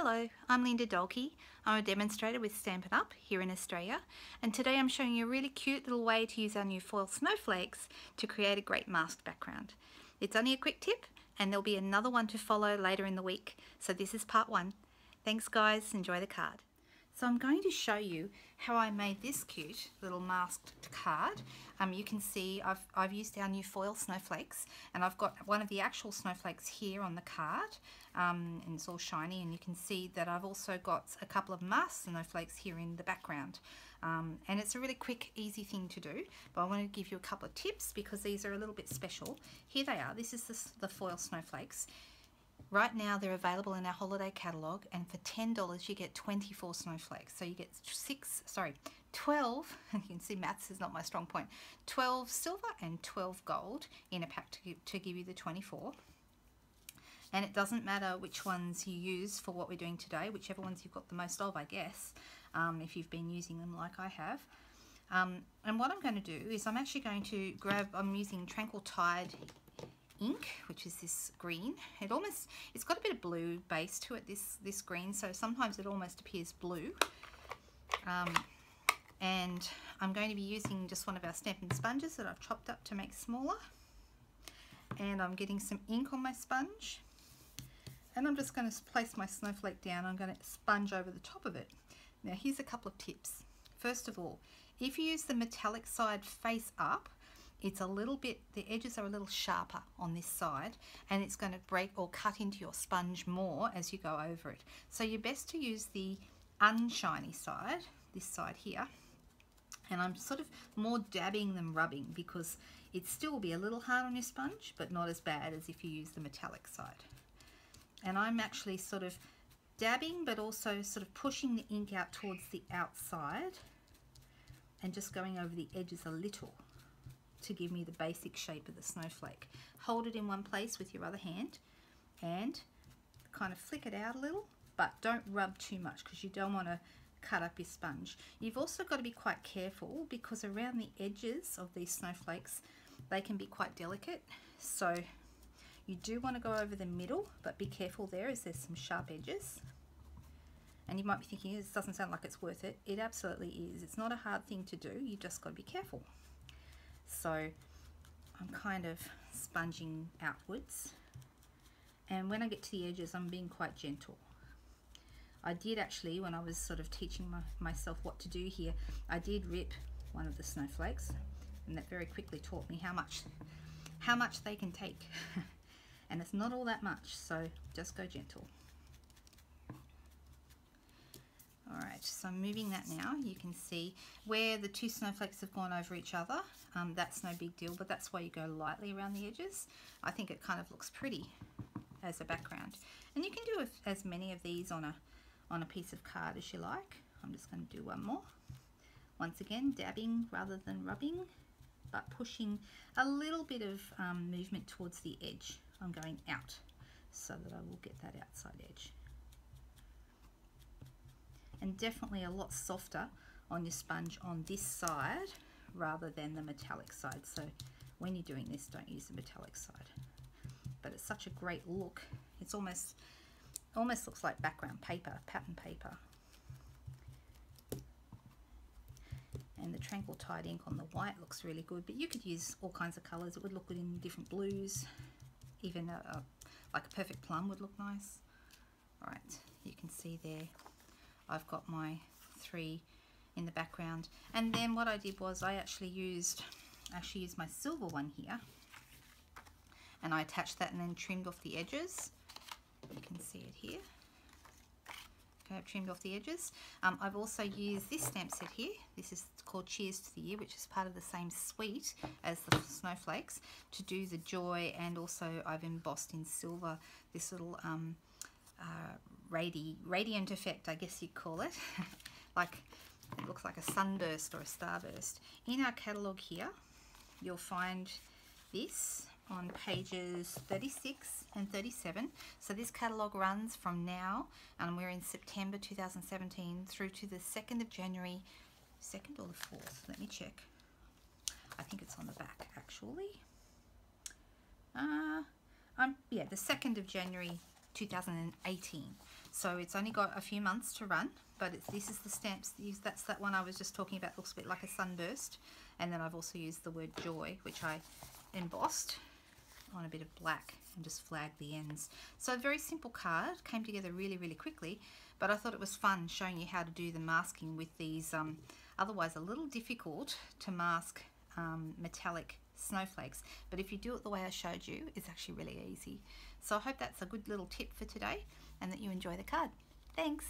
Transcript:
Hello, I'm Linda Dolke. I'm a demonstrator with Stampin'Up here in Australia, and today I'm showing you a really cute little way to use our new foil snowflakes to create a great masked background. It's only a quick tip, and there'll be another one to follow later in the week, so this is part one. Thanks guys, enjoy the card. So I'm going to show you how I made this cute little masked card. You can see I've used our new foil snowflakes, and I've got one of the actual snowflakes here on the card, and it's all shiny, and you can see that I've also got a couple of masked snowflakes here in the background. And it's a really quick, easy thing to do, but I want to give you a couple of tips because these are a little bit special. Here they are. This is the foil snowflakes. Right now they're available in our holiday catalogue, and for $10 you get 24 snowflakes. So you get 12, you can see maths is not my strong point, 12 silver and 12 gold in a pack to give you the 24. And it doesn't matter which ones you use for what we're doing today, whichever ones you've got the most of, I guess, if you've been using them like I have. And what I'm going to do is I'm actually going to I'm using Tranquil Tide ink, which is this green. It's got a bit of blue base to it, this green, so sometimes it almost appears blue. And I'm going to be using just one of our Stampin' sponges that I've chopped up to make smaller, and I'm getting some ink on my sponge, and I'm just going to place my snowflake down. I'm going to sponge over the top of it. Now here's a couple of tips. First of all, if you use the metallic side face up, it's a little bit, the edges are a little sharper on this side, and it's going to break or cut into your sponge more as you go over it. So you're best to use the unshiny side, this side here, and I'm sort of more dabbing than rubbing because it still will be a little hard on your sponge, but not as bad as if you use the metallic side. And I'm actually sort of dabbing, but also sort of pushing the ink out towards the outside and just going over the edges a little to give me the basic shape of the snowflake. Hold it in one place with your other hand and kind of flick it out a little, but don't rub too much because you don't want to cut up your sponge. You've also got to be quite careful because around the edges of these snowflakes, they can be quite delicate. So you do want to go over the middle, but be careful there as there's some sharp edges. And you might be thinking, this doesn't sound like it's worth it. It absolutely is. It's not a hard thing to do. You just got to be careful. So I'm kind of sponging outwards, and when I get to the edges I'm being quite gentle. I did actually, when I was sort of teaching myself what to do here, I did rip one of the snowflakes, and that very quickly taught me how much they can take. And it's not all that much, so just go gentle. Alright, so I'm moving that now. You can see where the two snowflakes have gone over each other. That's no big deal, but that's why you go lightly around the edges. I think it kind of looks pretty as a background. And you can do as many of these on a piece of card as you like. I'm just going to do one more. Once again, dabbing rather than rubbing, but pushing a little bit of movement towards the edge. I'm going out so that I will get that outside edge. And definitely a lot softer on your sponge on this side rather than the metallic side. So when you're doing this, don't use the metallic side. But it's such a great look. It's almost looks like background paper, pattern paper. And the Tranquil Tide ink on the white looks really good, but you could use all kinds of colors. It would look good in different blues. Even like a perfect plum would look nice. All right, you can see there I've got my 3 in the background, and then what I did was I actually used my silver one here, and I attached that and then trimmed off the edges. You can see it here. Okay, I've trimmed off the edges. I've also used this stamp set here. This is called Cheers to the Year, which is part of the same suite as the snowflakes, to do the joy, and also I've embossed in silver this little radiant effect, I guess you'd call it. Like it looks like a sunburst or a starburst. In our catalogue here, you'll find this on pages 36 and 37. So this catalogue runs from now, and we're in September 2017, through to the 2nd of January, 2nd or the 4th, let me check. I think it's on the back actually. Yeah, the 2nd of January 2018. So it's only got a few months to run, but this is the stamps used. That's that one I was just talking about, looks a bit like a sunburst. And then I've also used the word joy, which I embossed on a bit of black and just flagged the ends. So a very simple card, came together really, really quickly, but I thought it was fun showing you how to do the masking with these otherwise a little difficult to mask metallic snowflakes. But if you do it the way I showed you, it's actually really easy. So I hope that's a good little tip for today and that you enjoy the card. Thanks.